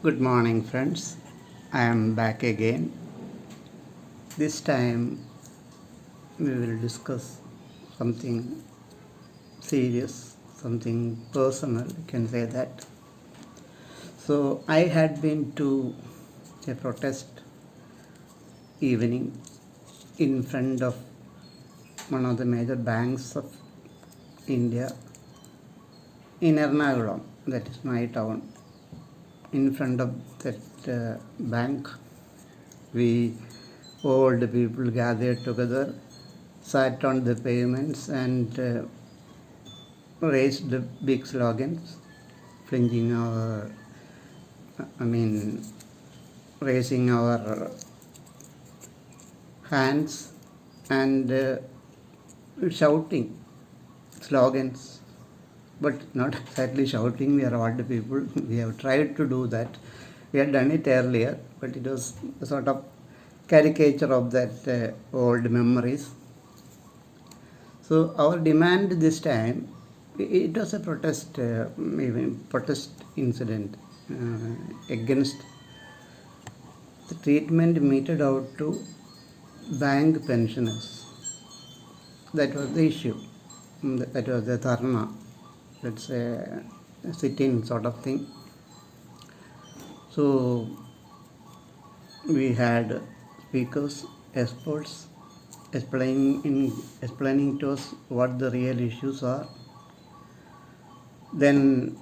Good morning, friends. I am back again. This time we will discuss something serious, something personal, you can say that. So, I had been to a protest evening in front of one of the major banks of India in Ernakulam, that is my town. In front of that bank, we all the people gathered together, sat on the pavements and raised the big slogans, flinging our, I mean, raising our hands and shouting slogans, but not exactly shouting. We are old people. We have tried to do that. We had done it earlier, but it was a sort of caricature of that old memories. So our demand this time, it was a protest incident against the treatment meted out to bank pensioners. That was the issue. That was the dharna. That's a sit-in sort of thing. So we had speakers, experts, explaining to us what the real issues are. Then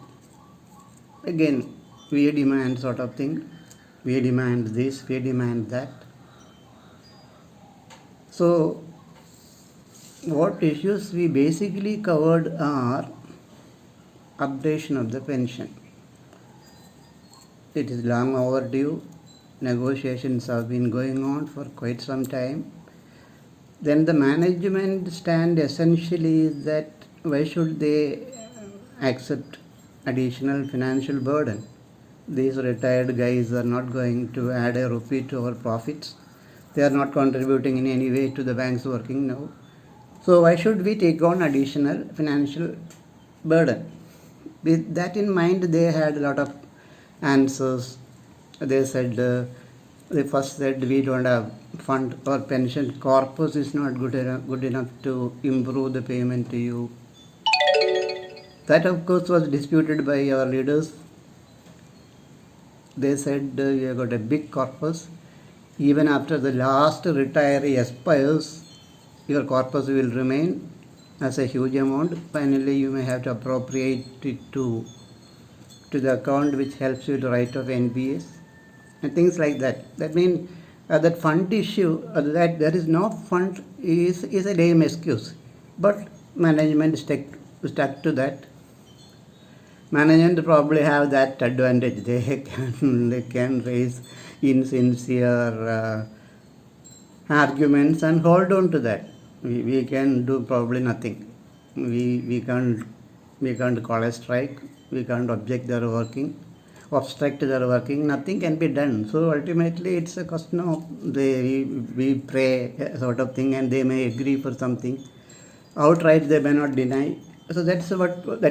again, we demand sort of thing. We demand this, we demand that. So what issues we basically covered are updation of the pension. It is long overdue. Negotiations have been going on for quite some time. Then the management stand essentially is that why should they accept additional financial burden? These retired guys are not going to add a rupee to our profits. They are not contributing in any way to the bank's working now. So why should we take on additional financial burden? With that in mind, they had a lot of answers. They said, they first said we don't have fund or pension corpus is not good enough to improve the payment to you. That of course was disputed by our leaders. They said you have got a big corpus. Even after the last retiree expires, your corpus will remain as a huge amount. Finally, you may have to appropriate it to the account which helps you to write off NPS and things like that. That means that fund issue, that there is no fund is a lame excuse. But management stuck to that. Management probably have that advantage. They can raise insincere arguments and hold on to that. We can do probably nothing. We can't call a strike. We can't object their working, obstruct their working. Nothing can be done. So ultimately, it's a question of we pray sort of thing, and they may agree for something. Outright, they may not deny. So that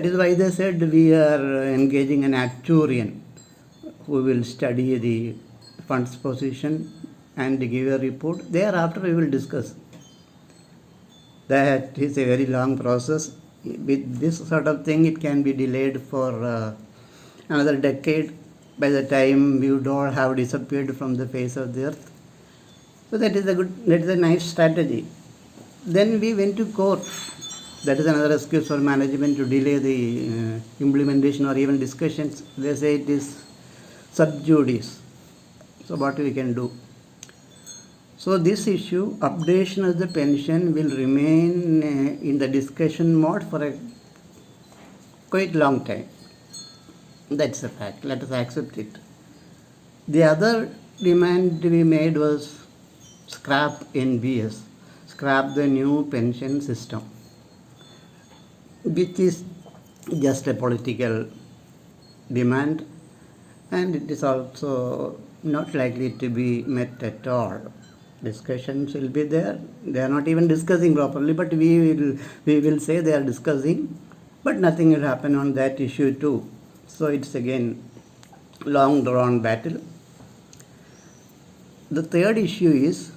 is why they said we are engaging an actuarian who will study the fund's position and give a report. Thereafter, we will discuss. That is a very long process. With this sort of thing, it can be delayed for another decade. By the time we would all have disappeared from the face of the earth. So that is a nice strategy. Then we went to court. That is another excuse for management to delay the implementation or even discussions. They say it is sub judice. So what we can do? So this issue, updation of the pension, will remain in the discussion mode for a quite long time. That's a fact. Let us accept it. The other demand we made was scrap NBS, scrap the new pension system, which is just a political demand, and it is also not likely to be met at all. Discussions will be there. They are not even discussing properly, but we will say they are discussing, but nothing will happen on that issue too. So it's again long drawn battle. The third issue is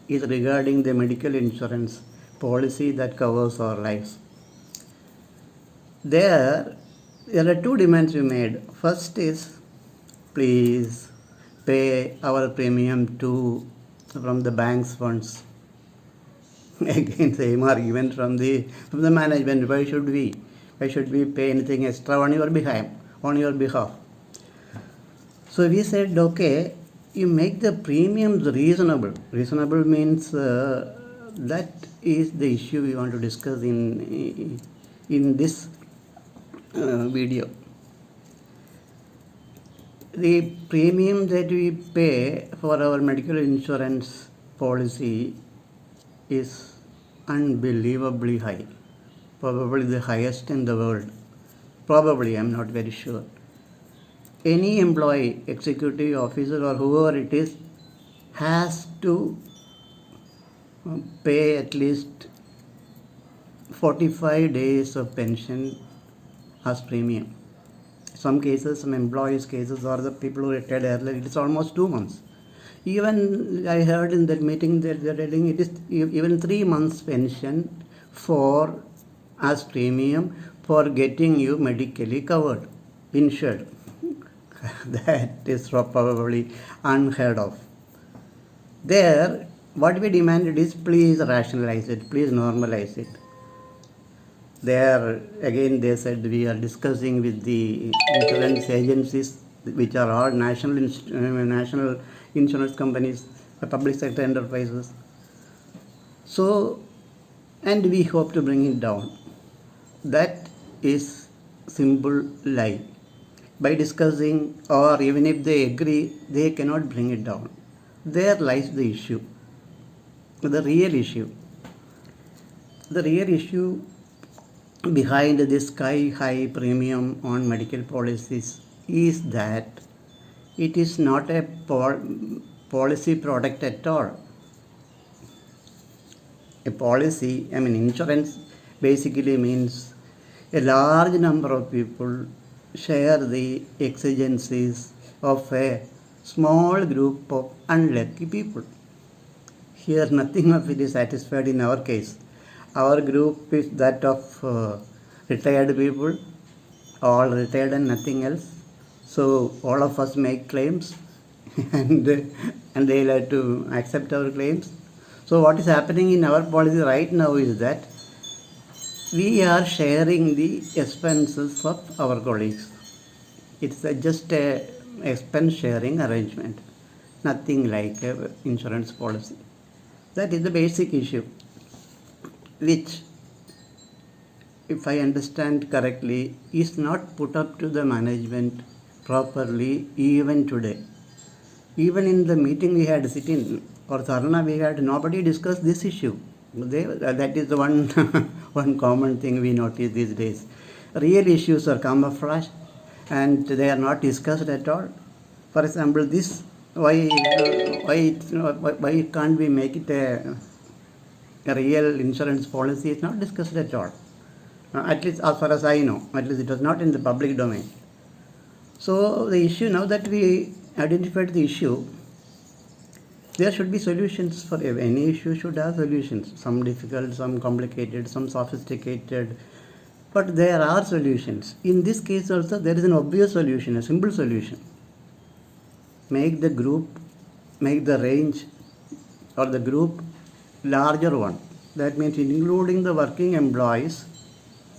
is regarding the medical insurance policy that covers our lives. There are two demands we made. First is, please pay our premium from the bank's funds. Again, same argument from the management. Why should we pay anything extra on your behalf? So we said, okay, you make the premiums reasonable. Reasonable means that is the issue we want to discuss in this video. The premium that we pay for our medical insurance policy is unbelievably high, probably the highest in the world. Probably, I'm not very sure. Any employee, executive officer or whoever it is, has to pay at least 45 days of pension as premium. Some cases, some employees' cases, or the people who retired earlier, it is almost 2 months. Even I heard in that meeting that they are telling it is even 3 months pension as premium for getting you medically covered, insured. That is probably unheard of. There, what we demanded is, please rationalize it, please normalize it. There, again, they said we are discussing with the insurance agencies, which are all national insurance companies, public sector enterprises. So, and we hope to bring it down. That is simple lie. By discussing, or even if they agree, they cannot bring it down. There lies the issue, the real issue. The real issue behind this sky-high premium on medical policies is that it is not a policy product at all. A policy, insurance basically means a large number of people share the exigencies of a small group of unlucky people. Here, nothing of it is satisfied in our case. Our group is that of retired people, all retired and nothing else. So all of us make claims and they'll have to accept our claims. So what is happening in our policy right now is that we are sharing the expenses of our colleagues. It's just a expense sharing arrangement, nothing like an insurance policy. That is the basic issue, which, if I understand correctly, is not put up to the management properly even today. Even in the meeting we had sitting, or Dharna we had, nobody discussed this issue. That is the one common thing we notice these days. Real issues are camouflaged and they are not discussed at all. For example, this, why can't we make it a real insurance policy? Is not discussed at all. At least as far as I know, at least it was not in the public domain. So the issue, now that we identified the issue, there should be solutions for any issue. Should have solutions, some difficult, some complicated, some sophisticated, but there are solutions. In this case also there is an obvious solution, a simple solution. Make the range or the group larger one. That means including the working employees,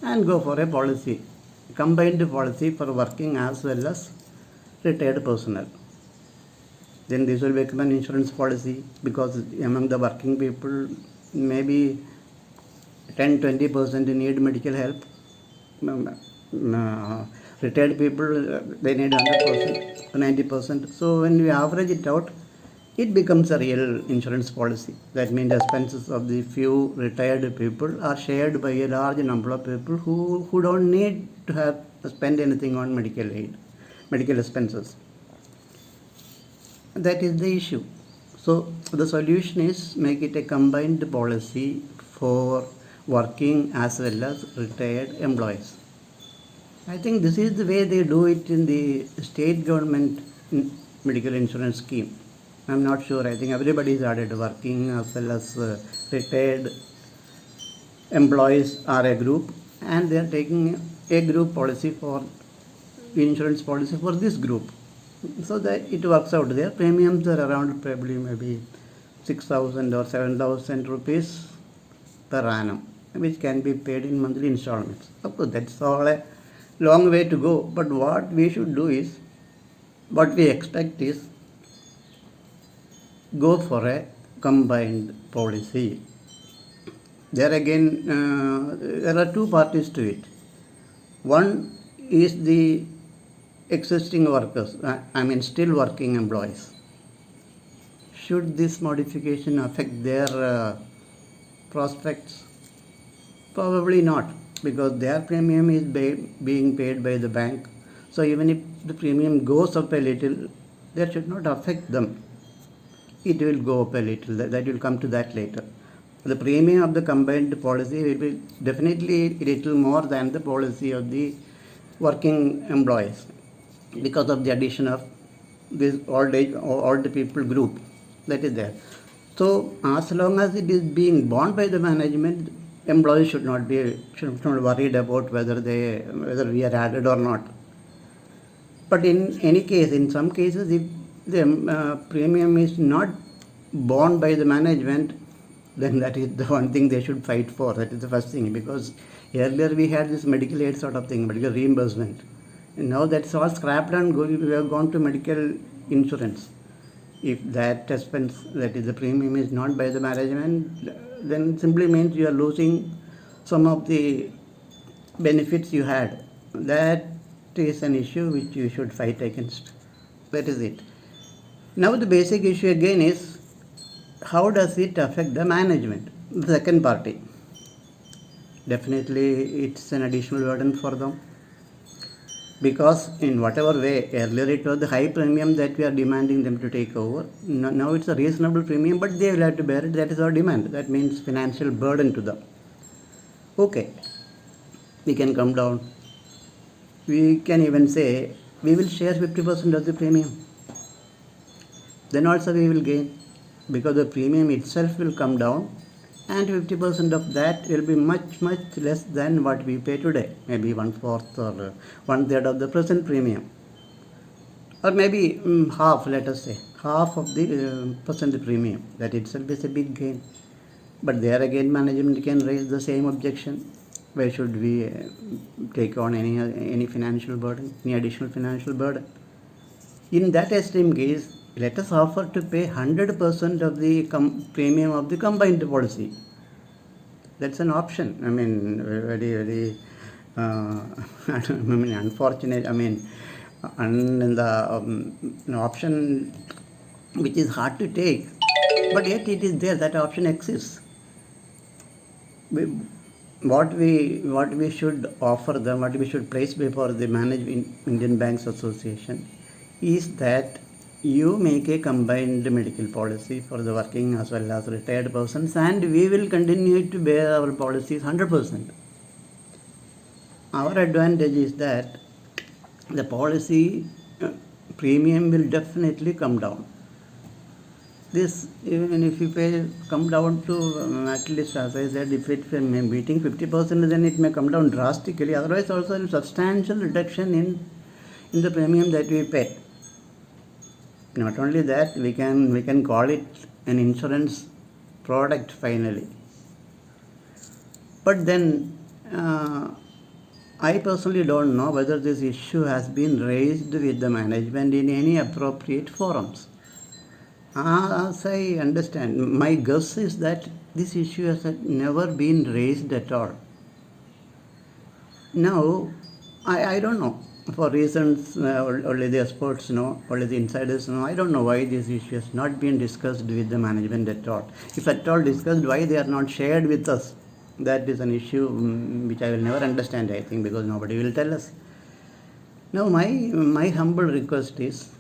and go for a policy, combined policy for working as well as retired personnel. Then this will become an insurance policy, because among the working people, maybe 10-20% need medical help. Retired people, they need 100%, 90%. So when we average it out, it becomes a real insurance policy. That means the expenses of the few retired people are shared by a large number of people who don't need to spend anything on medical expenses. That is the issue. So the solution is make it a combined policy for working as well as retired employees. I think this is the way they do it in the state government medical insurance scheme. I'm not sure. I think everybody is added, working as well as retired employees are a group, and they are taking a group policy for insurance policy for this group. So that it works out. Their premiums are around probably maybe 6,000 or 7,000 rupees per annum, which can be paid in monthly installments. Of course, that's all a long way to go. But what we should do is, what we expect is, go for a combined policy. There again, there are two parties to it. One is the existing workers, still working employees. Should this modification affect their prospects? Probably not, because their premium is being paid by the bank. So even if the premium goes up a little, that should not affect them. It will go up a little. That will come to that later. The premium of the combined policy will be definitely a little more than the policy of the working employees, because of the addition of this old people group that is there. So as long as it is being borne by the management, employees should not be worried about whether we are added or not. But in any case, in some cases, if the premium is not borne by the management, then that is the one thing they should fight for. That is the first thing, because earlier we had this medical aid sort of thing, medical reimbursement. And now that's all scrapped and we have gone to medical insurance. If that expense, that is the premium, is not by the management, then simply means you are losing some of the benefits you had. That is an issue which you should fight against. That is it. Now the basic issue again is, how does it affect the management, the second party? Definitely it's an additional burden for them, because in whatever way, earlier it was the high premium that we are demanding them to take over. Now it's a reasonable premium, but they will have to bear it. That is our demand. That means financial burden to them. Okay, we can come down. We can even say we will share 50% of the premium. Then also we will gain, because the premium itself will come down, and 50% of that will be much less than what we pay today, maybe 1/4 or 1/3 of the present premium, or maybe half, let us say half of the present premium. That itself is a big gain. But there again, management can raise the same objection: why should we take on any financial burden, any additional financial burden? In that extreme case, let us offer to pay 100% of the premium of the combined policy. That's an option. Very unfortunate. And the option which is hard to take, but yet it is there. That option exists. What we should offer them, what we should place before the Indian Banks Association, is that you make a combined medical policy for the working as well as retired persons, and we will continue to bear our policies 100%. Our advantage is that the policy premium will definitely come down. This, even if you come down to, at least as I said, if it's meeting 50%, then it may come down drastically. Otherwise, also a substantial reduction in the premium that we pay. Not only that, we can call it an insurance product finally. But then I personally don't know whether this issue has been raised with the management in any appropriate forums. As I understand, my guess is that this issue has never been raised at all. Now, I don't know. For reasons only the experts know, only the insiders know. I don't know why this issue has not been discussed with the management at all. If at all discussed, why they are not shared with us? That is an issue which I will never understand, I think, because nobody will tell us. Now, my humble request is,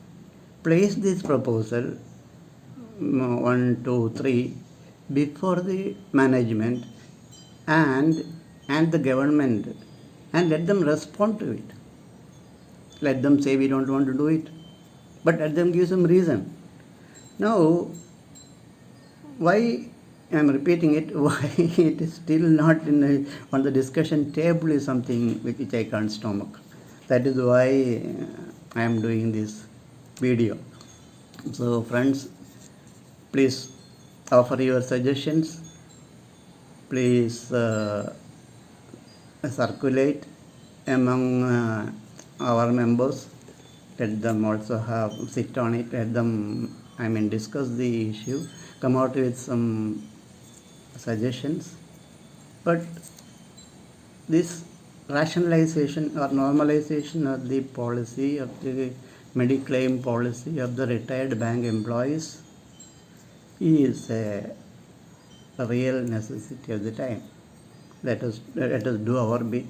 place this proposal 1, 2, 3 before the management and the government and let them respond to it. Let them say we don't want to do it, but let them give some reason. Now, why I am repeating it, why it is still not on the discussion table is something which I can't stomach. That is why I am doing this video. So friends, please offer your suggestions. Please circulate among our members. Let them also sit on it. Let them, discuss the issue. Come out with some suggestions. But this rationalization or normalization of the policy of the Mediclaim policy of the retired bank employees is a real necessity of the time. Let us do our bit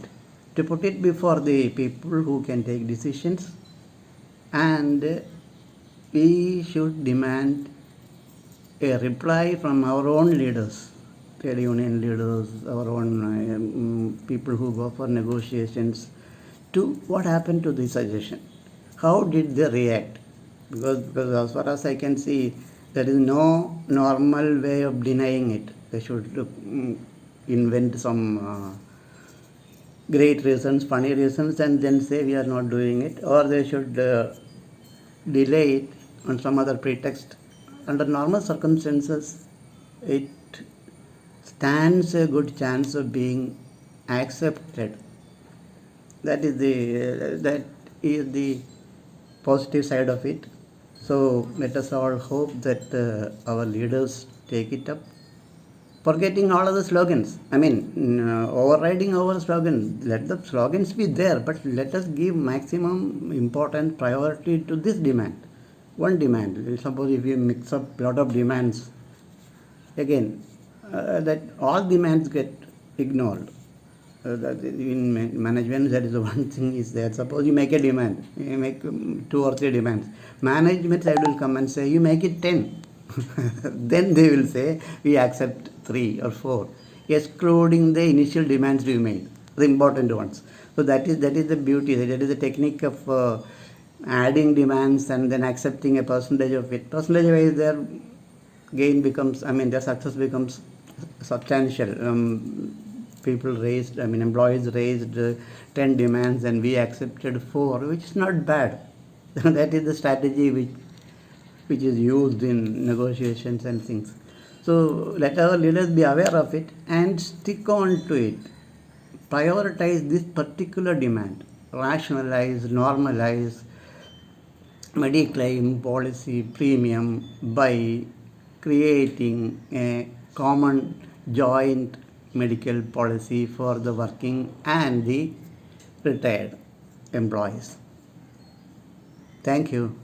to put it before the people who can take decisions, and we should demand a reply from our own leaders, trade union leaders, our own people who go for negotiations, to what happened to the suggestion. How did they react? Because as far as I can see, there is no normal way of denying it. They should invent some great reasons, funny reasons, and then say we are not doing it, or they should delay it on some other pretext. Under normal circumstances, it stands a good chance of being accepted. That is the positive side of it. So let us all hope that our leaders take it up, forgetting all of the slogans. Overriding our slogan. Let the slogans be there, but let us give maximum important priority to this demand. One demand. Suppose if you mix up a lot of demands, again, that all demands get ignored. That in management, that is the one thing is there. Suppose you make a demand, you make 2 or 3 demands. Management side will come and say, you make it 10. Then they will say, we accept 3 or 4, excluding the initial demands we made, the important ones. So that is the beauty, that is the technique of adding demands and then accepting a percentage of it. Percentage wise, their gain becomes, their success becomes substantial. Employees raised 10 demands and we accepted 4, which is not bad. That is the strategy which is used in negotiations and things. So let our leaders be aware of it and stick on to it. Prioritize this particular demand. Rationalize, normalize Mediclaim policy premium by creating a common joint medical policy for the working and the retired employees. Thank you.